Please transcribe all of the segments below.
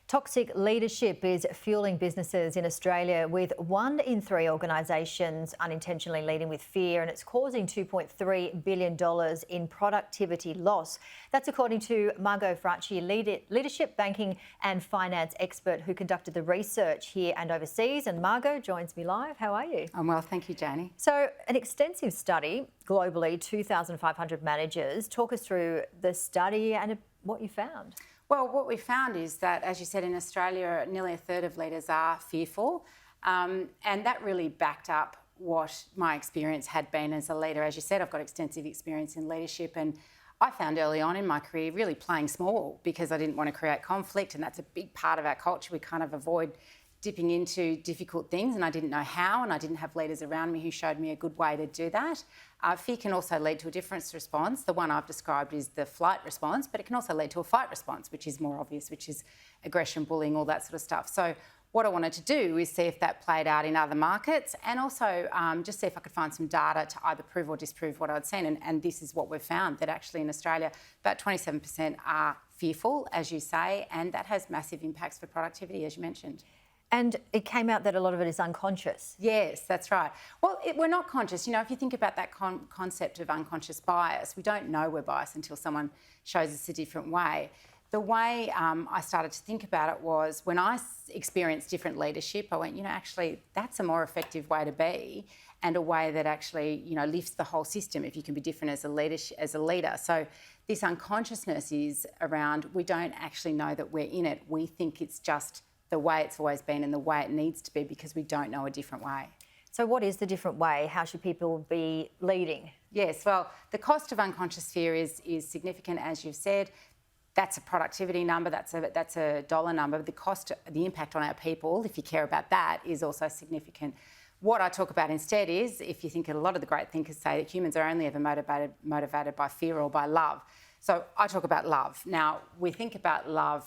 Toxic leadership is fueling businesses in Australia, with 1 in 3 organisations unintentionally leading with fear, and it's causing $2.3 billion in productivity loss. That's according to Margot Faraci, leadership, banking and finance expert who conducted the research here and overseas. And Margot joins me live. How are you? I'm well, thank you, Janie. So an extensive study, globally, 2,500 managers. Talk us through the study and what you found. Well, what we found is that, as you said, in Australia, nearly a third of leaders are fearful, and that really backed up what my experience had been as a leader. As you said, I've got extensive experience in leadership, and I found early on in my career really playing small because I didn't want to create conflict, and that's a big part of our culture. We kind of avoid dipping into difficult things, and I didn't know how, and I didn't have leaders around me who showed me a good way to do that. Fear can also lead to a different response. The one I've described is the flight response, but it can also lead to a fight response, which is more obvious, which is aggression, bullying, all that sort of stuff. So what I wanted to do is see if that played out in other markets, and also just see if I could find some data to either prove or disprove what I'd seen. And this is what we've found, that actually in Australia, about 27% are fearful, as you say, and that has massive impacts for productivity, as you mentioned. And it came out that a lot of it is unconscious. Yes, that's right. Well, we're not conscious. You know, if you think about that concept of unconscious bias, we don't know we're biased until someone shows us a different way. The way I started to think about it was when I experienced different leadership, I went, actually, that's a more effective way to be, and a way that actually, lifts the whole system if you can be different as a leader. So this unconsciousness is around, we don't actually know that we're in it. We think it's just the way it's always been and the way it needs to be because we don't know a different way. So what is the different way? How should people be leading? Yes, well, the cost of unconscious fear is significant, as you've said. That's a productivity number, that's a dollar number. The impact on our people, if you care about that, is also significant. What I talk about instead is, if you think a lot of the great thinkers say that humans are only ever motivated by fear or by love. So I talk about love. Now, we think about love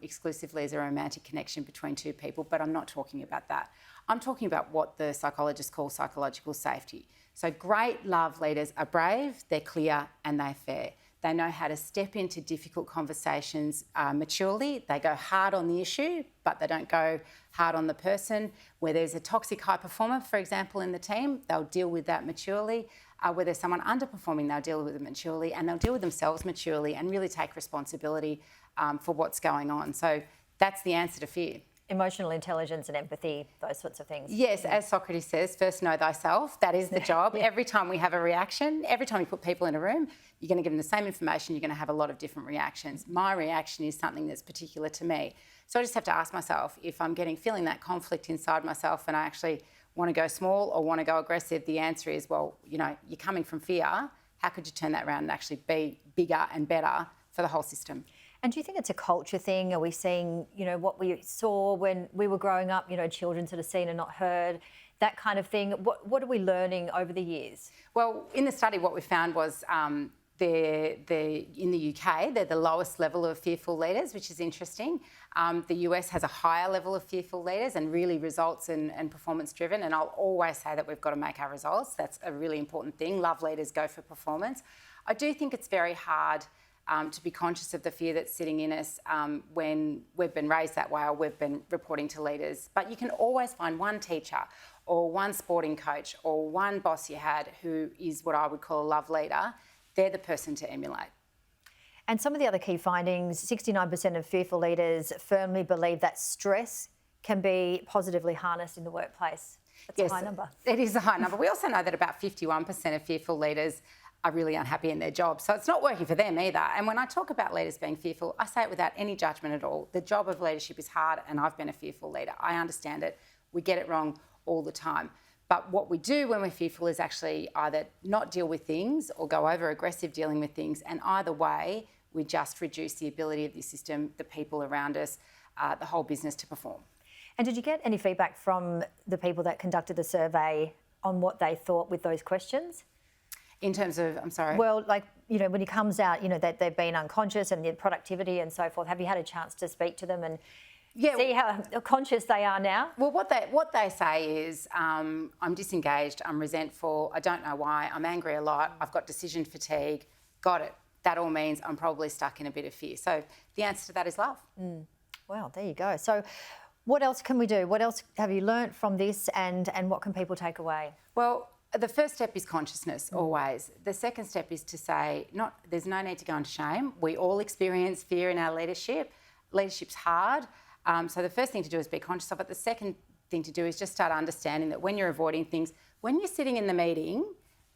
exclusively as a romantic connection between two people, but I'm not talking about that. I'm talking about what the psychologists call psychological safety. So great love leaders are brave, they're clear, and they're fair. They know how to step into difficult conversations maturely. They go hard on the issue, but they don't go hard on the person. Where there's a toxic high performer, for example, in the team, they'll deal with that maturely. Where there's someone underperforming, they'll deal with it maturely, and they'll deal with themselves maturely and really take responsibility for what's going on. So that's the answer to fear. Emotional intelligence and empathy, those sorts of things. Yes, as Socrates says, first know thyself. That is the job. Yeah. Every time we have a reaction, every time you put people in a room, you're going to give them the same information, you're going to have a lot of different reactions. My reaction is something that's particular to me. So I just have to ask myself, if I'm feeling that conflict inside myself and I actually want to go small or want to go aggressive, the answer is, well, you're coming from fear. How could you turn that around and actually be bigger and better for the whole system? And do you think it's a culture thing? Are we seeing, what we saw when we were growing up, children sort of seen and not heard, that kind of thing? What are we learning over the years? Well, in the study, what we found was in the UK, they're the lowest level of fearful leaders, which is interesting. The US has a higher level of fearful leaders and really results and performance driven. And I'll always say that we've got to make our results. That's a really important thing. Love leaders go for performance. I do think it's very hard to be conscious of the fear that's sitting in us when we've been raised that way or we've been reporting to leaders. But you can always find one teacher or one sporting coach or one boss you had who is what I would call a love leader. They're the person to emulate. And some of the other key findings, 69% of fearful leaders firmly believe that stress can be positively harnessed in the workplace. That's a high number. It is a high number. We also know that about 51% of fearful leaders are really unhappy in their job. So it's not working for them either. And when I talk about leaders being fearful, I say it without any judgment at all. The job of leadership is hard, and I've been a fearful leader. I understand it. We get it wrong all the time. But what we do when we're fearful is actually either not deal with things or go over aggressive dealing with things. And either way, we just reduce the ability of the system, the people around us, the whole business to perform. And did you get any feedback from the people that conducted the survey on what they thought with those questions? In terms of, I'm sorry? Well, when it comes out, that they've been unconscious and their productivity and so forth, have you had a chance to speak to them and see how conscious they are now? Well, what they say is, I'm disengaged, I'm resentful, I don't know why, I'm angry a lot, I've got decision fatigue, got it. That all means I'm probably stuck in a bit of fear. So the answer to that is love. Well, there you go. So what else can we do? What else have you learnt from this, and what can people take away? Well, the first step is consciousness, always. The second step is to say, there's no need to go into shame. We all experience fear in our leadership. Leadership's hard. So the first thing to do is be conscious of it. The second thing to do is just start understanding that when you're avoiding things, when you're sitting in the meeting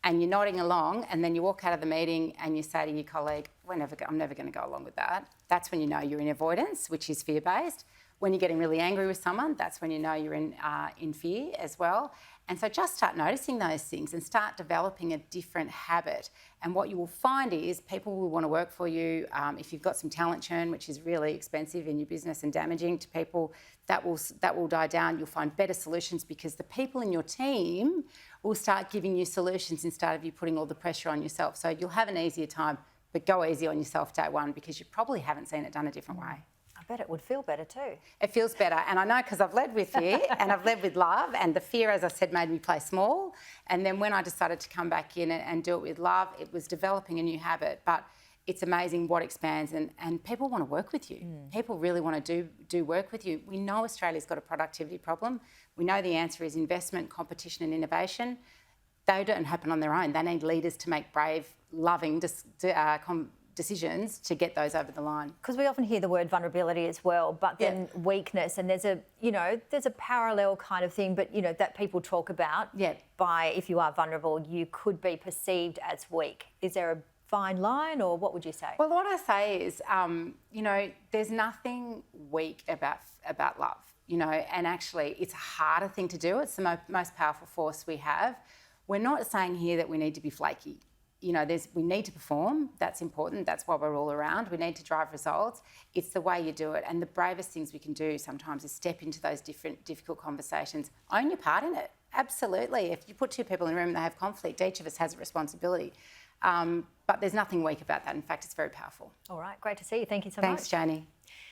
and you're nodding along and then you walk out of the meeting and you say to your colleague, I'm never going to go along with that, that's when you know you're in avoidance, which is fear-based. When you're getting really angry with someone, that's when you know you're in fear as well. And so just start noticing those things and start developing a different habit. And what you will find is people will want to work for you. If you've got some talent churn, which is really expensive in your business and damaging to people, that will die down. You'll find better solutions because the people in your team will start giving you solutions instead of you putting all the pressure on yourself. So you'll have an easier time, but go easy on yourself day one because you probably haven't seen it done a different way. I bet it would feel better too. It feels better. And I know because I've led with fear and I've led with love, and the fear, as I said, made me play small. And then when I decided to come back in and do it with love, it was developing a new habit. But it's amazing what expands, and people want to work with you. People really want to do work with you. We know Australia's got a productivity problem. We know the answer is investment, competition and innovation. They don't happen on their own. They need leaders to make brave, loving decisions to get those over the line. Because we often hear the word vulnerability as well, but then weakness, and there's a parallel kind of thing, but that people talk about. By if you are vulnerable, you could be perceived as weak. Is there a fine line, or what would you say? Well, what I say is, there's nothing weak about love, and actually it's a harder thing to do. It's the most powerful force we have. We're not saying here that we need to be flaky. We need to perform. That's important. That's why we're all around. We need to drive results. It's the way you do it. And the bravest things we can do sometimes is step into those difficult conversations. Own your part in it. Absolutely. If you put two people in a room and they have conflict, each of us has a responsibility. But there's nothing weak about that. In fact, it's very powerful. All right. Great to see you. Thank you so much. Thanks, Janie.